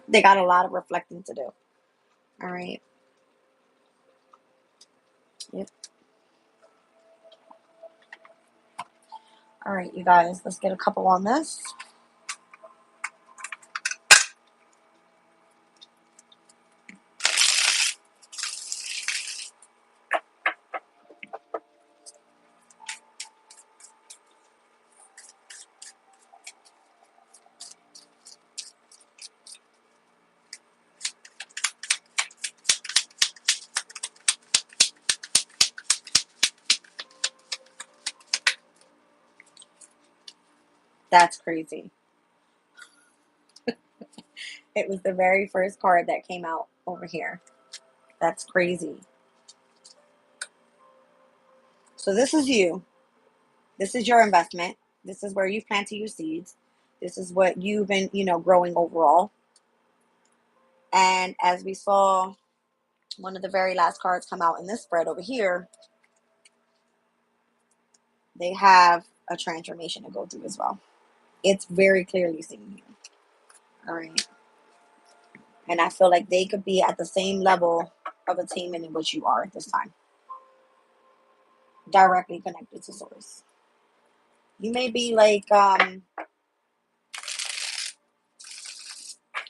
They got a lot of reflecting to do. All right. Yep. All right, you guys, let's get a couple on this. That's crazy. It was the very first card that came out over here. That's crazy. So this is you. This is your investment. This is where you've planted your seeds. This is what you've been, growing overall. And as we saw one of the very last cards come out in this spread over here, they have a transformation to go through as well. It's very clearly seen here. All right. And I feel like they could be at the same level of attainment in which you are at this time. Directly connected to source. You may be like an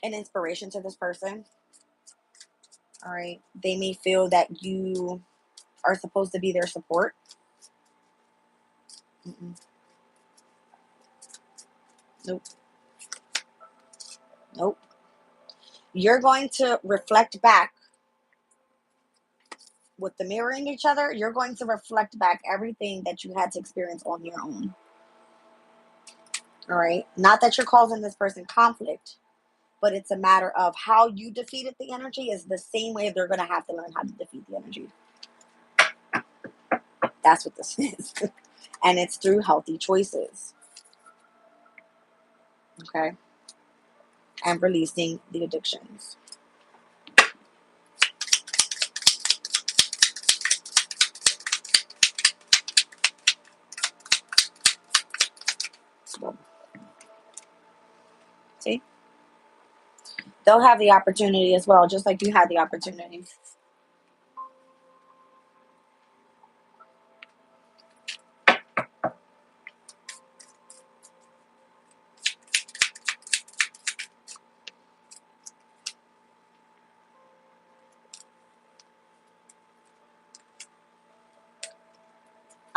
inspiration to this person. All right. They may feel that you are supposed to be their support. Mm-mm. Nope. Nope. You're going to reflect back with the mirroring each other. You're going to reflect back everything that you had to experience on your own. All right. Not that you're causing this person conflict, but it's a matter of how you defeated the energy is the same way they're going to have to learn how to defeat the energy. That's what this is. And it's through healthy choices. Okay. And releasing the addictions. So, see? They'll have the opportunity as well, just like you had the opportunity.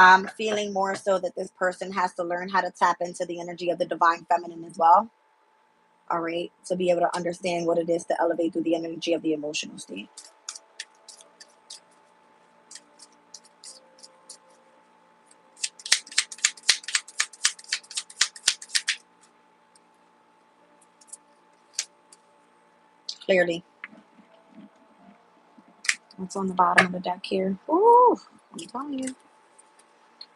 I'm feeling more so that this person has to learn how to tap into the energy of the divine feminine as well. All right. To be able to understand what it is to elevate through the energy of the emotional state. Clearly. What's on the bottom of the deck here? Ooh, I'm telling you.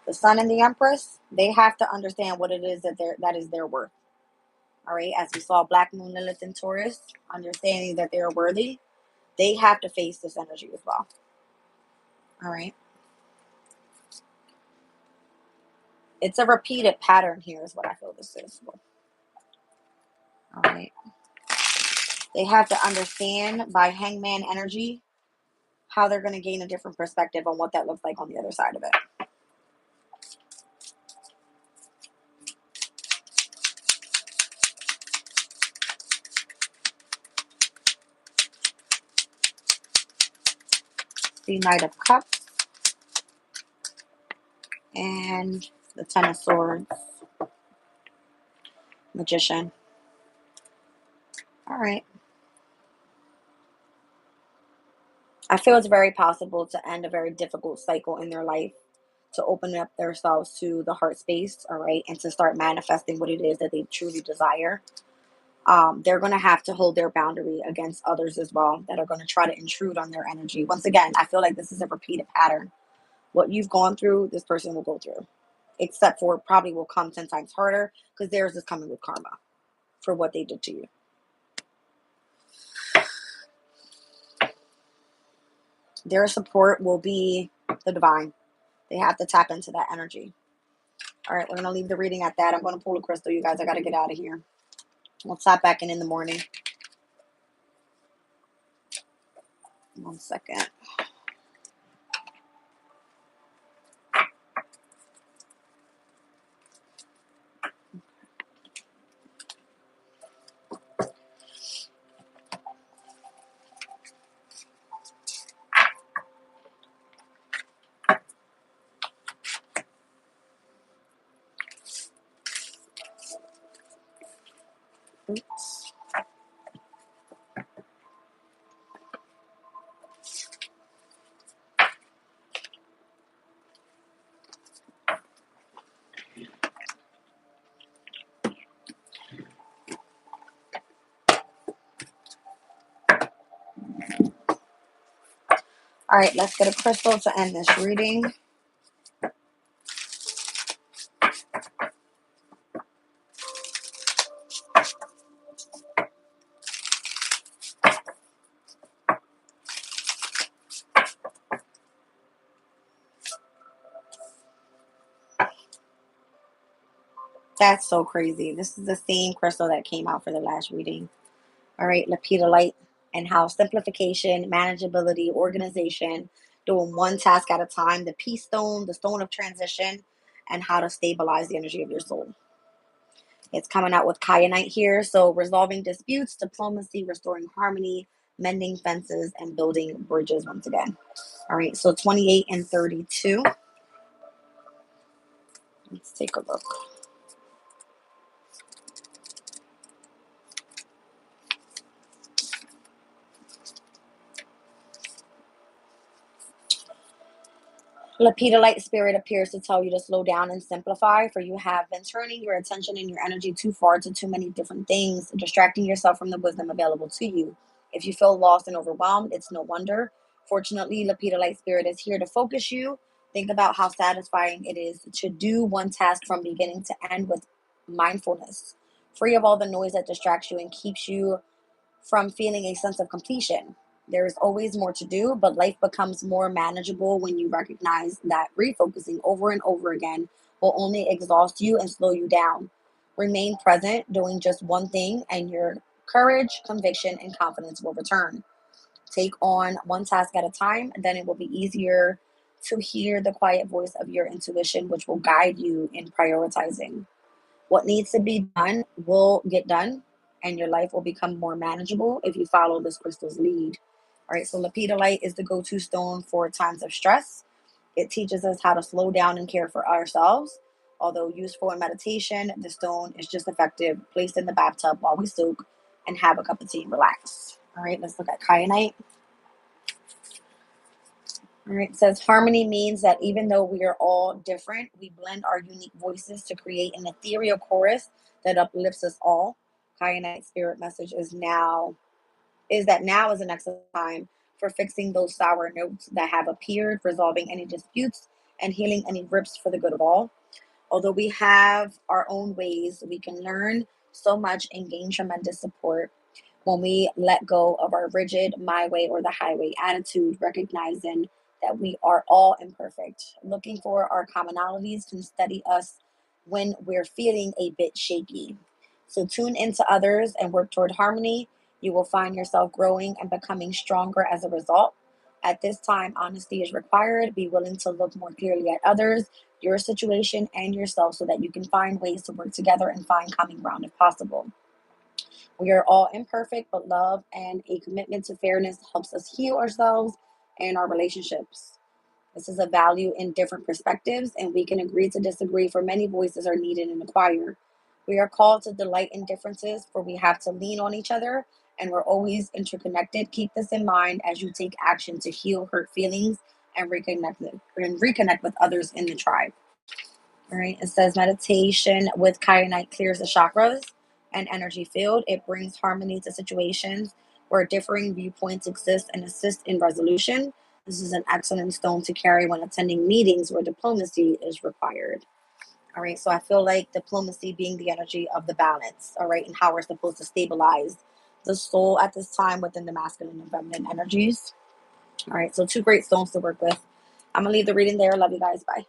The Sun and the Empress, they have to understand what it is that is their worth. All right. As we saw Black Moon, Lilith, and Taurus, understanding that they're worthy, they have to face this energy as well. All right. It's a repeated pattern here is what I feel this is. All right. They have to understand by Hangman energy how they're going to gain a different perspective on what that looks like on the other side of it. the Knight of Cups, and the Ten of Swords, Magician. All right. I feel it's very possible to end a very difficult cycle in their life, to open up themselves to the heart space, all right, and to start manifesting what it is that they truly desire. They're going to have to hold their boundary against others as well that are going to try to intrude on their energy. Once again, I feel like this is a repeated pattern. What you've gone through, this person will go through, except for it probably will come 10 times harder because theirs is coming with karma for what they did to you. Their support will be the divine. They have to tap into that energy. All right, we're going to leave the reading at that. I'm going to pull a crystal, you guys. I got to get out of here. We'll tap back in the morning. 1 second. Oops. All right, let's get a crystal to end this reading. That's so crazy. This is the same crystal that came out for the last reading. All right, lepidolite, and how simplification, manageability, organization, doing one task at a time, the peace stone, the stone of transition, and how to stabilize the energy of your soul. It's coming out with kyanite here. So resolving disputes, diplomacy, restoring harmony, mending fences, and building bridges once again. All right, so 28 and 32. Let's take a look. Lepidolite spirit appears to tell you to slow down and simplify, for you have been turning your attention and your energy too far to too many different things, distracting yourself from the wisdom available to you. If you feel lost and overwhelmed, it's no wonder. Fortunately, Lepidolite spirit is here to focus you. Think about how satisfying it is to do one task from beginning to end with mindfulness, free of all the noise that distracts you and keeps you from feeling a sense of completion. There is always more to do, but life becomes more manageable when you recognize that refocusing over and over again will only exhaust you and slow you down. Remain present, doing just one thing, and your courage, conviction, and confidence will return. Take on one task at a time, then it will be easier to hear the quiet voice of your intuition, which will guide you in prioritizing. What needs to be done will get done, and your life will become more manageable if you follow this crystal's lead. All right, so lepidolite is the go to stone for times of stress. It teaches us how to slow down and care for ourselves. Although useful in meditation, the stone is just effective placed in the bathtub while we soak and have a cup of tea and relax. All right, let's look at kyanite. All right, it says harmony means that even though we are all different, we blend our unique voices to create an ethereal chorus that uplifts us all. Kyanite spirit message is that now is an excellent time for fixing those sour notes that have appeared, resolving any disputes, and healing any rips for the good of all. Although we have our own ways, we can learn so much and gain tremendous support when we let go of our rigid my way or the highway attitude, recognizing that we are all imperfect. Looking for our commonalities can steady us when we're feeling a bit shaky. So tune into others and work toward harmony. You will find yourself growing and becoming stronger as a result. At this time, honesty is required. Be willing to look more clearly at others, your situation, and yourself so that you can find ways to work together and find common ground if possible. We are all imperfect, but love and a commitment to fairness helps us heal ourselves in our relationships. This is a value in different perspectives, and we can agree to disagree, for many voices are needed in the choir. We are called to delight in differences, for we have to lean on each other, and we're always interconnected. Keep this in mind as you take action to heal hurt feelings and reconnect with others in the tribe. All right. It says meditation with kyanite clears the chakras and energy field. It brings harmony to situations where differing viewpoints exist and assist in resolution. This is an excellent stone to carry when attending meetings where diplomacy is required. All right. So I feel like diplomacy being the energy of the balance. All right. And how we're supposed to stabilize the soul at this time within the masculine and feminine energies. All right. So two great stones to work with. I'm going to leave the reading there. Love you guys. Bye.